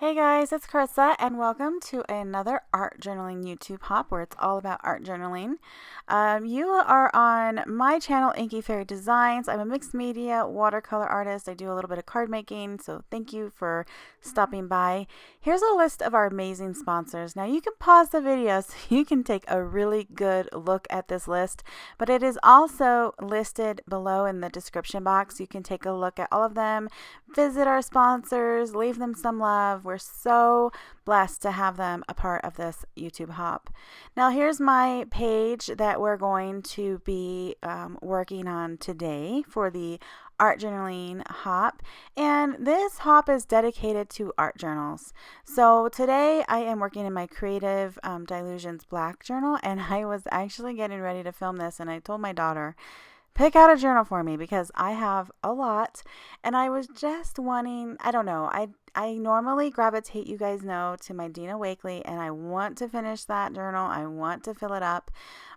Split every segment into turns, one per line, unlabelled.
Hey guys, it's Carissa, and welcome to another art journaling YouTube hop where it's all about art journaling. You are on my channel, Inky Fairy Designs. I'm a mixed media watercolor artist. I do a little bit of card making, so thank you for stopping by. Here's a list of our amazing sponsors. Now you can pause the video so you can take a really good look at this list, but it is also listed below in the description box. You can take a look at all of them, visit our sponsors, leave them some love. We're so blessed to have them a part of this YouTube hop. Now here's my page that we're going to be working on today for the art journaling hop, and this hop is dedicated to art journals. So today I am working in my creative Dylusions black journal, and I was actually getting ready to film this, and I told my daughter, pick out a journal for me because I have a lot, and I was just wanting, I don't know, I normally gravitate, you guys know, to my Dina Wakley, and I want to finish that journal. I want to fill it up,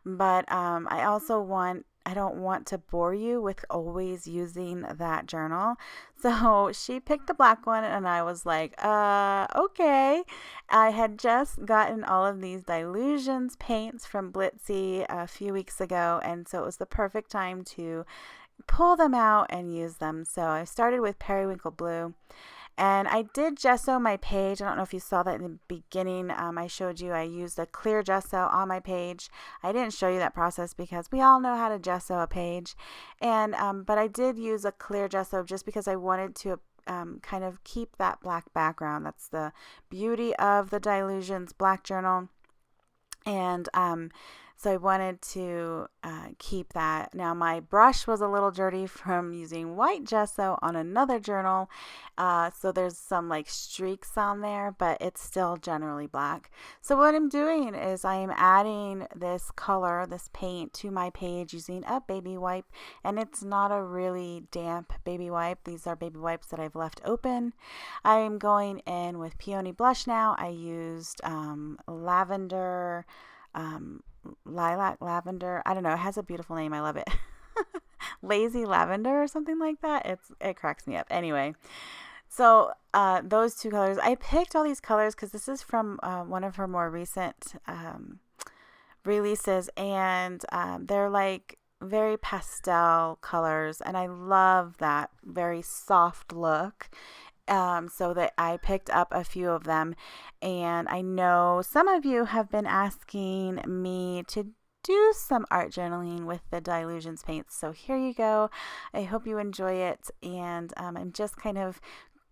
but I don't want to bore you with always using that journal. So she picked the black one, and I was like, okay. I had just gotten all of these Dylusions paints from Blitzy a few weeks ago, and so it was the perfect time to pull them out and use them. So I started with Periwinkle blue. And I did gesso my page. I don't know if you saw that in the beginning. I showed you I used a clear gesso on my page. I didn't show you that process because we all know how to gesso a page. And but I did use a clear gesso just because I wanted to kind of keep that black background. That's the beauty of the Dylusions black journal. And so I wanted to keep that. Now my brush was a little dirty from using white gesso on another journal. So there's some like streaks on there, but it's still generally black. So what I'm doing is I am adding this color, this paint to my page using a baby wipe. And it's not a really damp baby wipe. These are baby wipes that I've left open. I'm going in with Peony blush now. I used lavender, lilac lavender. I don't know. It has a beautiful name. I love it. Lazy lavender or something like that. It cracks me up. Anyway, so those two colors. I picked all these colors because this is from one of her more recent releases, and they're like very pastel colors, and I love that very soft look. So that I picked up a few of them, and I know some of you have been asking me to do some art journaling with the Dylusions paints, so here you go. I hope you enjoy it, and I'm just kind of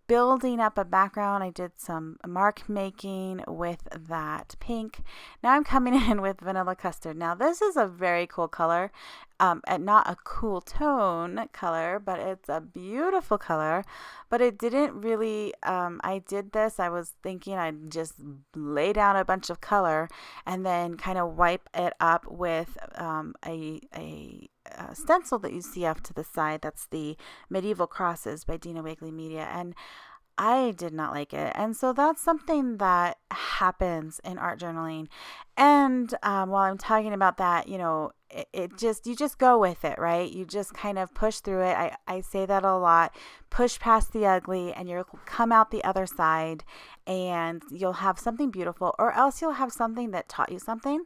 building up a background. I did some mark making with that pink. Now I'm coming in with vanilla custard. Now this is a very cool color, and not a cool tone color, but it's a beautiful color. But it didn't really, I did this, I was thinking I'd just lay down a bunch of color and then kind of wipe it up with a stencil that you see off to the side. That's the Medieval Crosses by Dina Wakley Media, and I did not like it. And so that's something that happens in art journaling. And while I'm talking about that, you know, you just go with it, right? You just kind of push through it. I say that a lot. Push past the ugly, and you'll come out the other side, and you'll have something beautiful, or else you'll have something that taught you something.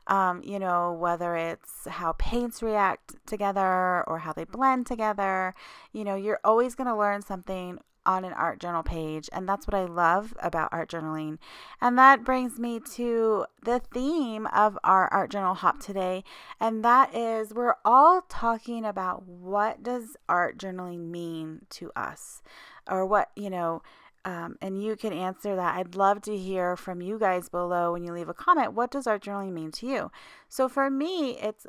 You know, whether it's how paints react together or how they blend together, you know, you're always going to learn something on an art journal page, and that's what I love about art journaling. And that brings me to the theme of our art journal hop today, and that is we're all talking about what does art journaling mean to us, or what, you know, and you can answer that. I'd love to hear from you guys below when you leave a comment. What does art journaling mean to you? So for me, it's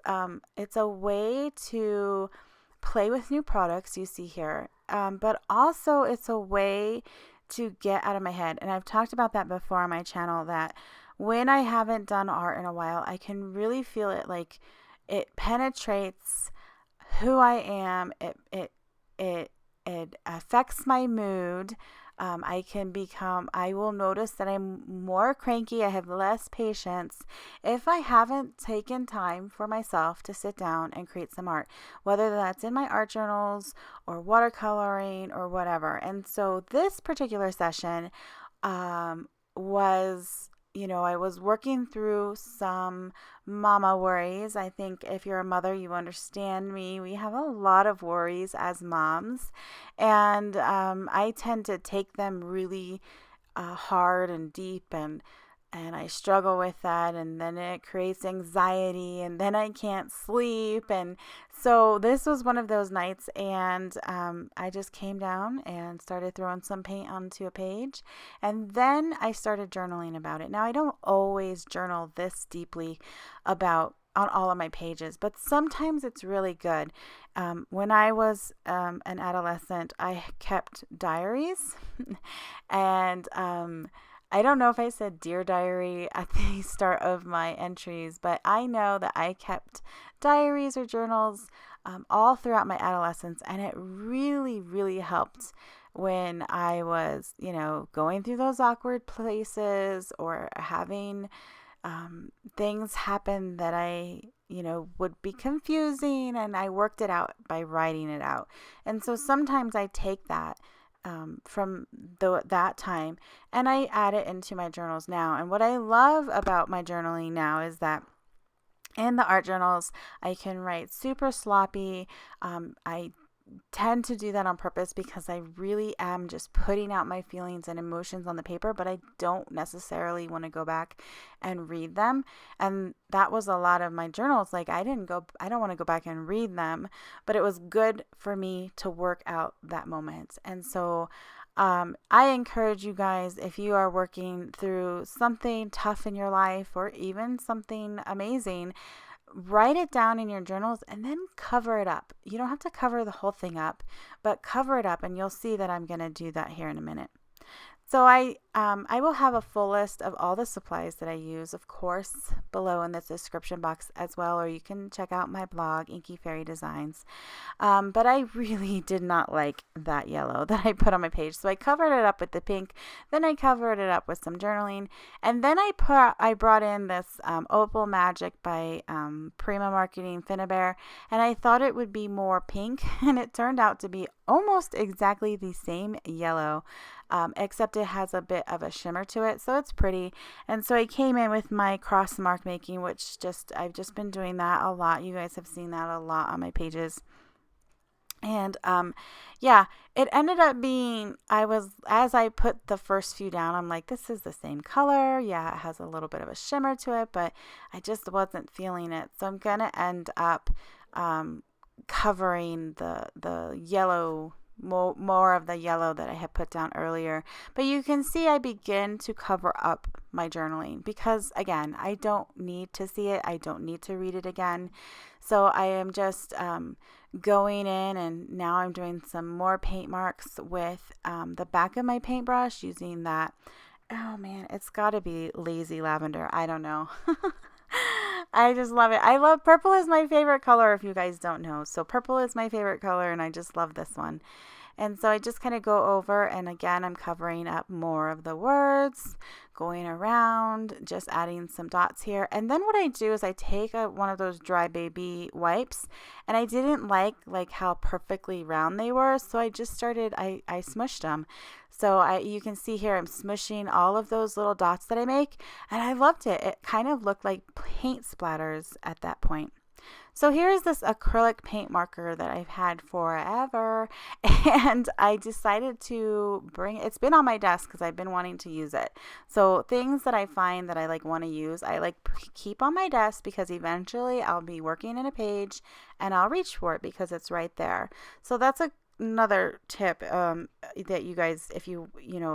a way to play with new products you see here, but also it's a way to get out of my head. And I've talked about that before on my channel, that when I haven't done art in a while, I can really feel it, like it penetrates who I am. It affects my mood. I will notice that I'm more cranky. I have less patience if I haven't taken time for myself to sit down and create some art, whether that's in my art journals or watercoloring or whatever. And so this particular session, was, I was working through some mama worries. I think if you're a mother, you understand me. We have a lot of worries as moms, and I tend to take them really hard and deep, and I struggle with that, and then it creates anxiety, and then I can't sleep. And so this was one of those nights, and I just came down and started throwing some paint onto a page, and then I started journaling about it. Now, I don't always journal this deeply about on all of my pages, but sometimes it's really good. When I was an adolescent, I kept diaries, and I don't know if I said Dear Diary at the start of my entries, but I know that I kept diaries or journals all throughout my adolescence, and it really, really helped when I was, going through those awkward places or having things happen that I, would be confusing, and I worked it out by writing it out. And so sometimes I take that from that time, and I add it into my journals now. And what I love about my journaling now is that in the art journals, I can write super sloppy. I tend to do that on purpose because I really am just putting out my feelings and emotions on the paper, but I don't necessarily want to go back and read them. And that was a lot of my journals. Like I don't want to go back and read them, but it was good for me to work out that moment. And so I encourage you guys, if you are working through something tough in your life or even something amazing, write it down in your journals and then cover it up. You don't have to cover the whole thing up, but cover it up, and you'll see that I'm going to do that here in a minute. So I will have a full list of all the supplies that I use, of course, below in the description box as well, or you can check out my blog, Inky Fairy Designs. But I really did not like that yellow that I put on my page, so I covered it up with the pink. Then I covered it up with some journaling, and then I brought in this Opal Magic by Prima Marketing Finnabair, and I thought it would be more pink, and it turned out to be almost exactly the same yellow. Except it has a bit of a shimmer to it, so it's pretty. And so I came in with my cross mark making, which I've just been doing that a lot. You guys have seen that a lot on my pages. And yeah, it ended up being, as I put the first few down, I'm like, this is the same color. Yeah, it has a little bit of a shimmer to it, but I just wasn't feeling it. So I'm going to end up covering the yellow, more of the yellow that I had put down earlier. But you can see I begin to cover up my journaling because, again, I don't need to see it. I don't need to read it again. So I am just going in, and now I'm doing some more paint marks with the back of my paintbrush using that. Oh man, it's got to be Lazy Lavender. I don't know. I just love it. Purple is my favorite color, if you guys don't know. So purple is my favorite color, and I just love this one. And so I just kind of go over, and again, I'm covering up more of the words, going around, just adding some dots here. And then what I do is I take one of those dry baby wipes, and I didn't like how perfectly round they were, so I just started, I smushed them. So you can see here I'm smushing all of those little dots that I make, and I loved it. It kind of looked like paint splatters at that point. So here's this acrylic paint marker that I've had forever, and I decided to it's been on my desk because I've been wanting to use it. So things that I find that I want to use, I keep on my desk because eventually I'll be working in a page and I'll reach for it because it's right there. So that's another tip that you guys, if you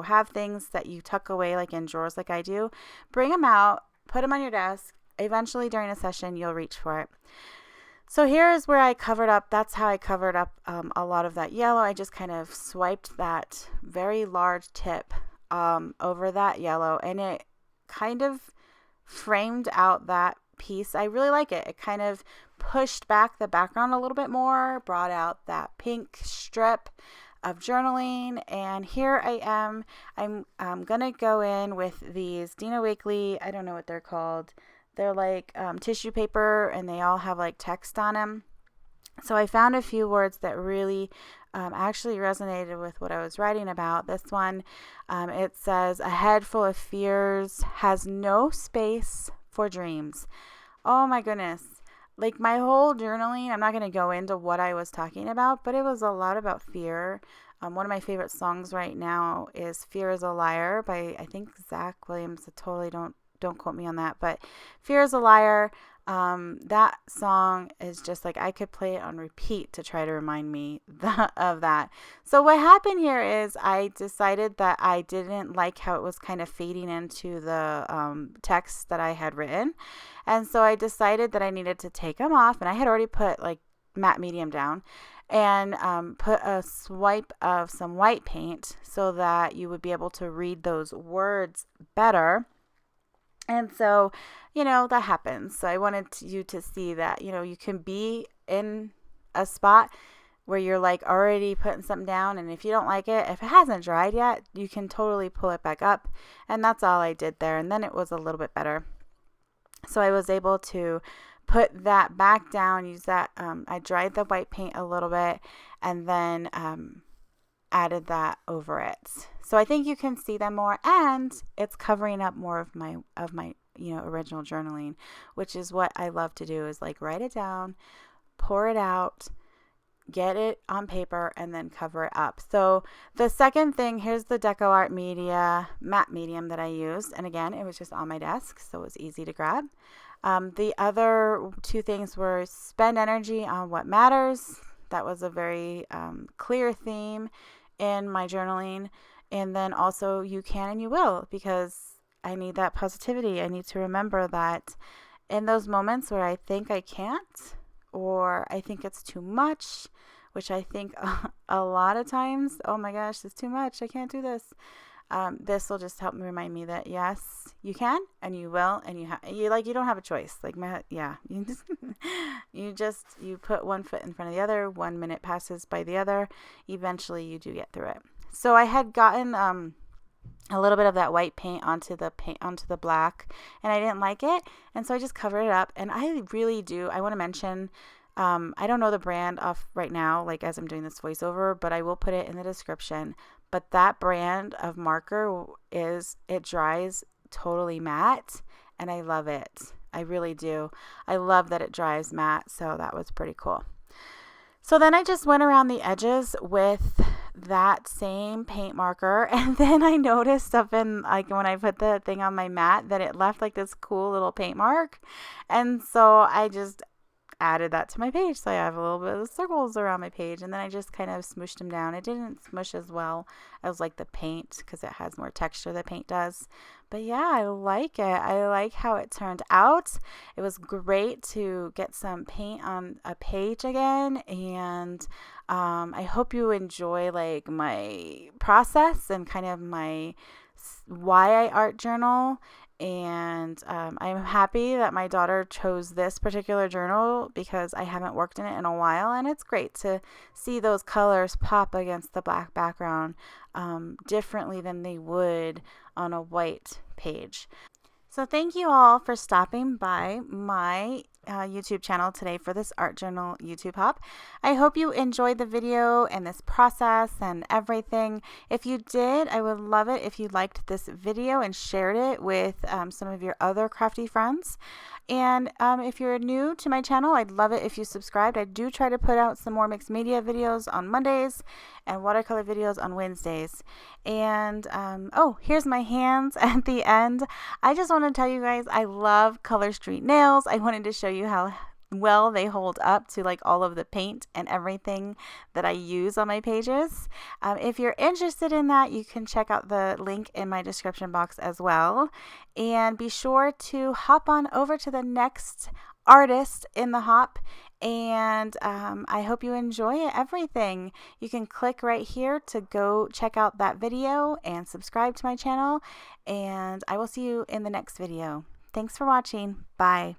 have things that you tuck away like in drawers like I do, bring them out, put them on your desk. Eventually during a session you'll reach for it. So here's where I covered up. That's how I covered up a lot of that yellow. I just kind of swiped that very large tip over that yellow, and it kind of framed out that piece. I really like it. It kind of pushed back the background a little bit more, brought out that pink strip of journaling. And here I am. I'm gonna go in with these Dina Wakley, I don't know what they're called. They're like tissue paper, and they all have like text on them. So I found a few words that really actually resonated with what I was writing about. This one, it says, a head full of fears has no space for dreams. Oh my goodness. Like my whole journaling, I'm not going to go into what I was talking about, but it was a lot about fear. One of my favorite songs right now is Fear is a Liar by, I think, Zach Williams. I totally don't quote me on that, but Fear is a Liar. That song is just like, I could play it on repeat to try to remind me of that. So what happened here is I decided that I didn't like how it was kind of fading into the text that I had written. And so I decided that I needed to take them off, and I had already put like matte medium down and put a swipe of some white paint so that you would be able to read those words better. And so, that happens. So I wanted you to see that, you can be in a spot where you're like already putting something down. And if you don't like it, if it hasn't dried yet, you can totally pull it back up. And that's all I did there. And then it was a little bit better. So I was able to put that back down, use that. I dried the white paint a little bit and then added that over it. So I think you can see them more, and it's covering up more of my original journaling, which is what I love to do, is like write it down, pour it out, get it on paper, and then cover it up. So the second thing, here's the Deco Art Media matte medium that I used. And again, it was just on my desk, so it was easy to grab. The other two things were spend energy on what matters. That was a very clear theme in my journaling. And then also, you can and you will, because I need that positivity. I need to remember that in those moments where I think I can't, or I think it's too much, which I think a lot of times, oh my gosh, it's too much, I can't do this. This will just help me remind me that yes, you can and you will, and you don't have a choice. Like you put one foot in front of the other. 1 minute passes by the other. Eventually, you do get through it. So I had gotten a little bit of that white paint onto the black, and I didn't like it, and so I just covered it up. And I really do. I want to mention. I don't know the brand off right now, like as I'm doing this voiceover, but I will put it in the description. But that brand of marker it dries totally matte, and I love it. I really do. I love that it dries matte, so that was pretty cool. So then I just went around the edges with that same paint marker, and then I noticed up in, like, when I put the thing on my mat, that it left like this cool little paint mark, and so I just added that to my page. So I have a little bit of circles around my page, and then I just kind of smooshed them down. It didn't smush as well as like the paint, because it has more texture than paint does. But yeah, I like it. I like how it turned out. It was great to get some paint on a page again, and I hope you enjoy like my process and kind of my why I art journal. And I'm happy that my daughter chose this particular journal, because I haven't worked in it in a while, and it's great to see those colors pop against the black background differently than they would on a white page. So thank you all for stopping by my YouTube channel today for this art journal YouTube hop. I hope you enjoyed the video and this process and everything. If you did, I would love it if you liked this video and shared it with some of your other crafty friends. And if you're new to my channel, I'd love it if you subscribed. I do try to put out some more mixed media videos on Mondays and watercolor videos on Wednesdays. And oh, here's my hands at the end. I just want to tell you guys, I love Color Street nails. I wanted to show you how well they hold up to like all of the paint and everything that I use on my pages. If you're interested in that, you can check out the link in my description box as well. And be sure to hop on over to the next artist in the hop, and I hope you enjoy everything. You can click right here to go check out that video and subscribe to my channel, and I will see you in the next video. Thanks for watching. Bye.